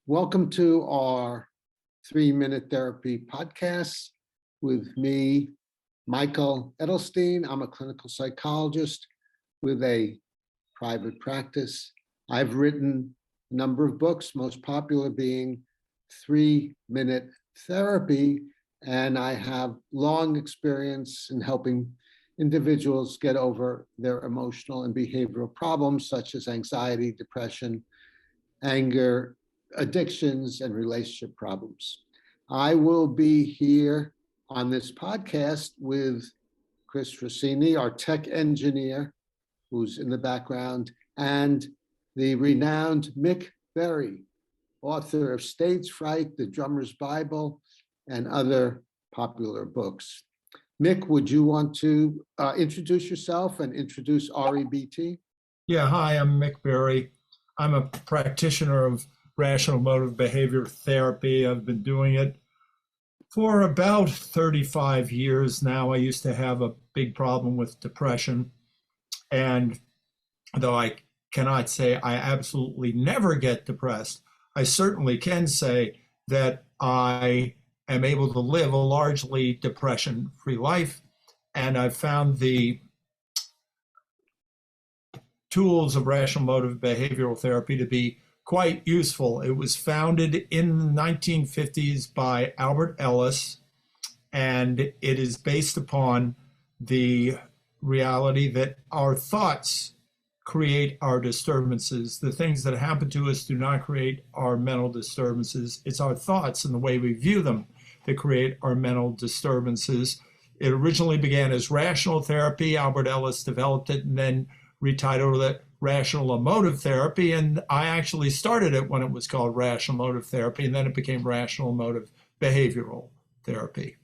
Welcome to our 3-Minute Therapy podcast with me, Michael Edelstein. I'm a clinical psychologist with a private practice. I've written a number of books, most popular being 3-Minute Therapy, and I have long experience in helping individuals get over their emotional and behavioral problems such as anxiety, depression, anger, addictions, and relationship problems. I will be here on this podcast with Chris Rossini, our tech engineer, who's in the background, and the renowned Mick Berry, author of Stage Fright, The Drummer's Bible, and other popular books. Mick, would you want to introduce yourself and introduce REBT? Yeah, hi, I'm Mick Berry. I'm a practitioner of rational motive behavior therapy. I've been doing it for about 35 years now. I used to have a big problem with depression. And though I cannot say I absolutely never get depressed, I certainly can say that I am able to live a largely depression-free life. And I've found the tools of rational motive behavioral therapy to be quite useful. It was founded in the 1950s by Albert Ellis, and it is based upon the reality that our thoughts create our disturbances. The things that happen to us do not create our mental disturbances. It's our thoughts and the way we view them that create our mental disturbances. It originally began as rational therapy. Albert Ellis developed it and then retitled it rational emotive therapy, and I actually started it when it was called rational emotive therapy, and then it became rational emotive behavioral therapy.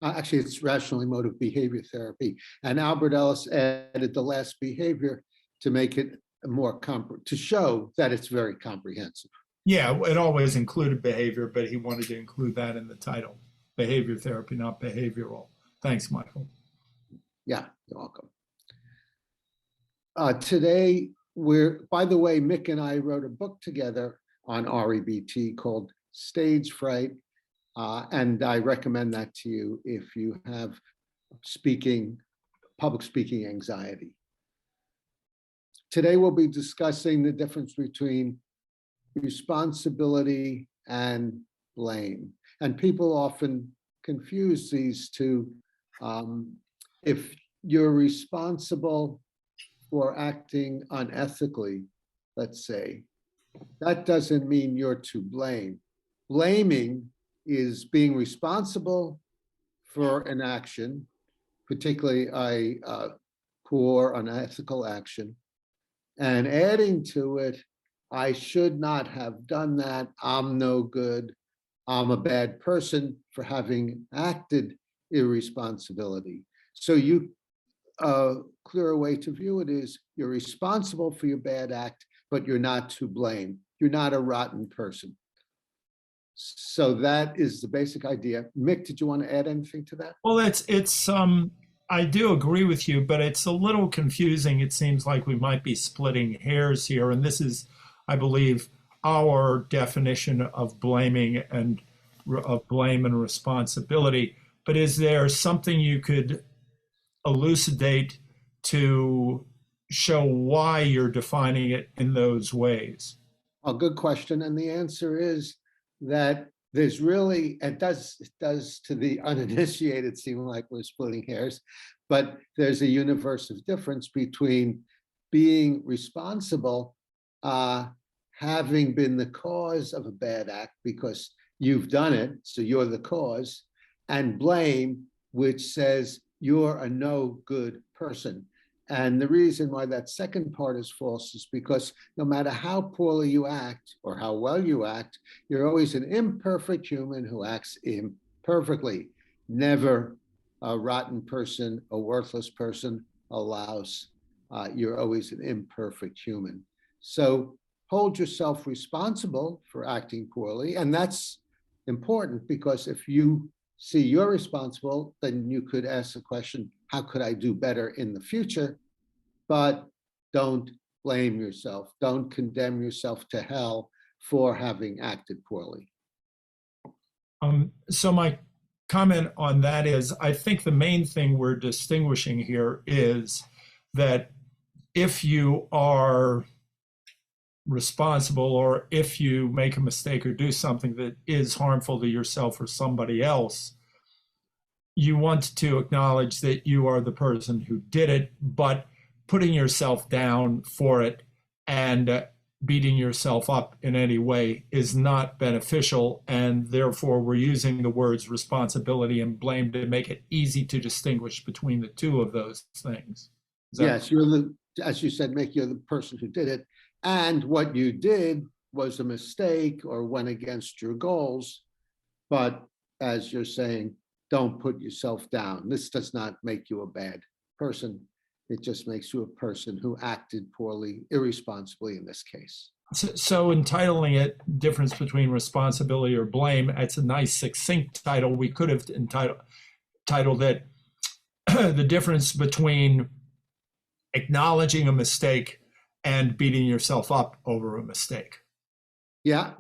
Actually, it's rational emotive behavior therapy, and Albert Ellis added the last behavior to make it more to show that it's very comprehensive. Yeah, it always included behavior, but he wanted to include that in the title. Behavior therapy, not behavioral. Thanks, Michael. Yeah, you're welcome. Today, by the way, Mick and I wrote a book together on REBT called Stage Fright, and I recommend that to you if you have public speaking anxiety. Today, we'll be discussing the difference between responsibility and blame. And people often confuse these two. If you're responsible for acting unethically, let's say, that doesn't mean you're to blame. Blaming is being responsible for an action, particularly a poor, unethical action, and adding to it, I should not have done that, I'm no good, I'm a bad person for having acted irresponsibility. So clearer way to view it is you're responsible for your bad act, but you're not to blame. You're not a rotten person. So that is the basic idea. Mick, did you want to add anything to that? Well, I do agree with you, but it's a little confusing. It seems like we might be splitting hairs here, and this is, I believe, our definition of blaming and of blame and responsibility. But is there something you could elucidate to show why you're defining it in those ways? A good question. And the answer is that there's really, it does to the uninitiated seem like we're splitting hairs, but there's a universe of difference between being responsible, having been the cause of a bad act because you've done it, so you're the cause, and blame, which says you're a no good person. And the reason why that second part is false is because no matter how poorly you act or how well you act, you're always an imperfect human who acts imperfectly. Never a rotten person, a worthless person, a louse. You're always an imperfect human. So hold yourself responsible for acting poorly. And that's important because if you see you're responsible, then you could ask the question, how could I do better in the future? But don't blame yourself. Don't condemn yourself to hell for having acted poorly. So my comment on that is, I think the main thing we're distinguishing here is that if you are responsible, or if you make a mistake or do something that is harmful to yourself or somebody else, you want to acknowledge that you are the person who did it, but putting yourself down for it and beating yourself up in any way is not beneficial. And therefore, we're using the words responsibility and blame to make it easy to distinguish between the two of those things. Yes, you're as you said, Mick, you're the person who did it. And what you did was a mistake or went against your goals. But as you're saying, don't put yourself down. This does not make you a bad person. It just makes you a person who acted poorly, irresponsibly in this case. So entitling it difference between responsibility or blame, it's a nice succinct title. We could have titled it the difference between acknowledging a mistake and beating yourself up over a mistake. Yeah,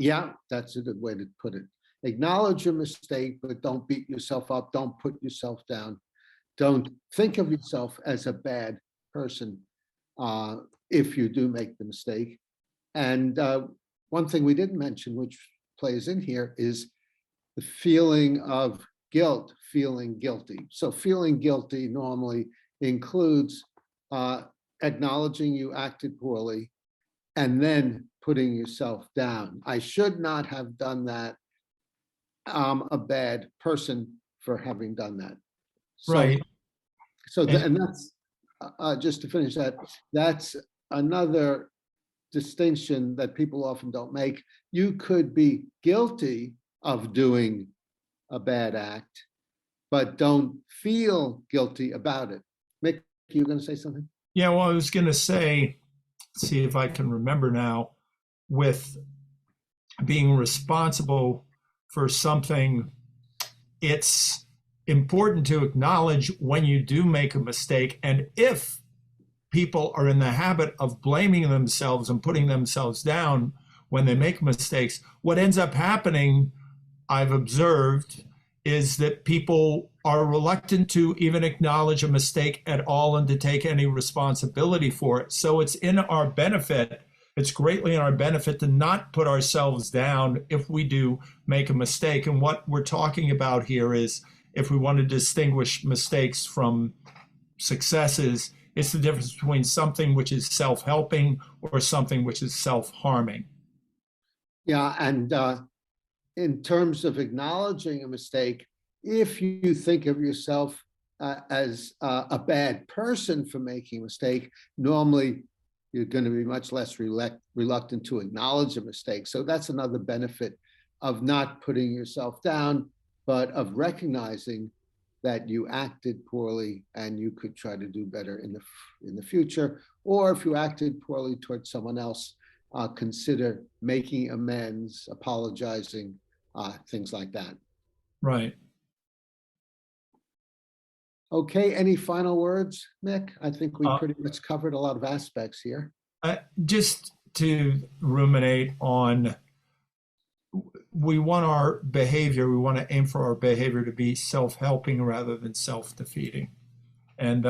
that's a good way to put it. Acknowledge your mistake, but don't beat yourself up. Don't put yourself down. Don't think of yourself as a bad person if you do make the mistake. And one thing we didn't mention, which plays in here, is the feeling of guilt, feeling guilty. So feeling guilty normally includes acknowledging you acted poorly and then putting yourself down. I should not have done that. I'm a bad person for having done that. So, right. And that's just to finish that, that's another distinction that people often don't make. You could be guilty of doing a bad act, but don't feel guilty about it. Mick, you going to say something? Yeah, well, I was going to say, see if I can remember now, with being responsible for something, it's important to acknowledge when you do make a mistake. And if people are in the habit of blaming themselves and putting themselves down when they make mistakes, what ends up happening, I've observed, is that people are reluctant to even acknowledge a mistake at all and to take any responsibility for it. So it's in our benefit, it's greatly in our benefit to not put ourselves down if we do make a mistake. And what we're talking about here is, if we want to distinguish mistakes from successes, it's the difference between something which is self-helping or something which is self-harming. Yeah, and in terms of acknowledging a mistake, if you think of yourself as a bad person for making a mistake, normally you're going to be much less reluctant to acknowledge a mistake. So that's another benefit of not putting yourself down, but of recognizing that you acted poorly and you could try to do better in the future. Or if you acted poorly towards someone else, consider making amends, apologizing, things like that. Right. Okay, any final words, Mick? I think we pretty much covered a lot of aspects here. Just to ruminate on, we want our behavior, we want to aim for our behavior to be self-helping rather than self-defeating. And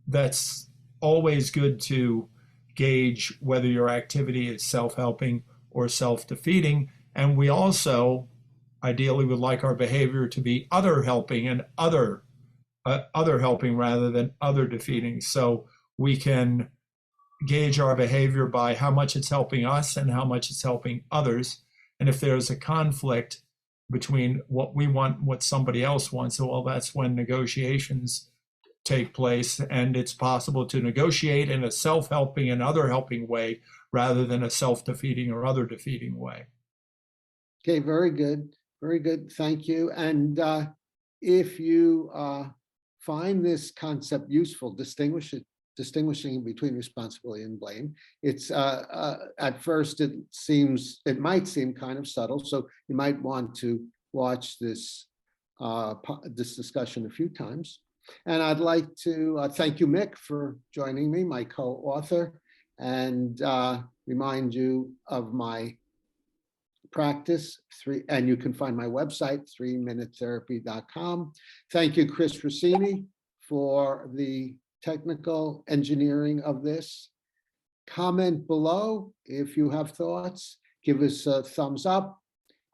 that's always good to gauge whether your activity is self-helping or self-defeating. And we also ideally would like our behavior to be other helping and other helping rather than other defeating. So we can gauge our behavior by how much it's helping us and how much it's helping others. And if there's a conflict between what we want and what somebody else wants, well, that's when negotiations take place. And it's possible to negotiate in a self-helping and other helping way rather than a self-defeating or other defeating way. Okay, very good. Very good. Thank you. And if you find this concept useful, distinguishing between responsibility and blame, it's at first it might seem kind of subtle, so you might want to watch this discussion a few times. And I'd like to thank you, Mick, for joining me, my co-author, and remind you of my practice. And you can find my website, 3minutetherapy.com. Thank you, Chris Rossini, for the technical engineering of this. Comment below if you have thoughts. Give us a thumbs up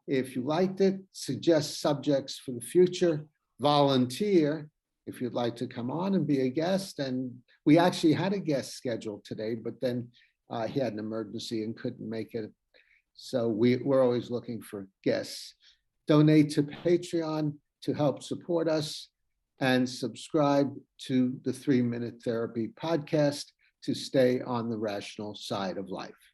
if you liked it. Suggest subjects for the future. Volunteer if you'd like to come on and be a guest. And we actually had a guest scheduled today, but then he had an emergency and couldn't make it. So we're always looking for guests. Donate to Patreon to help support us, and subscribe to the 3 Minute Therapy podcast to stay on the rational side of life.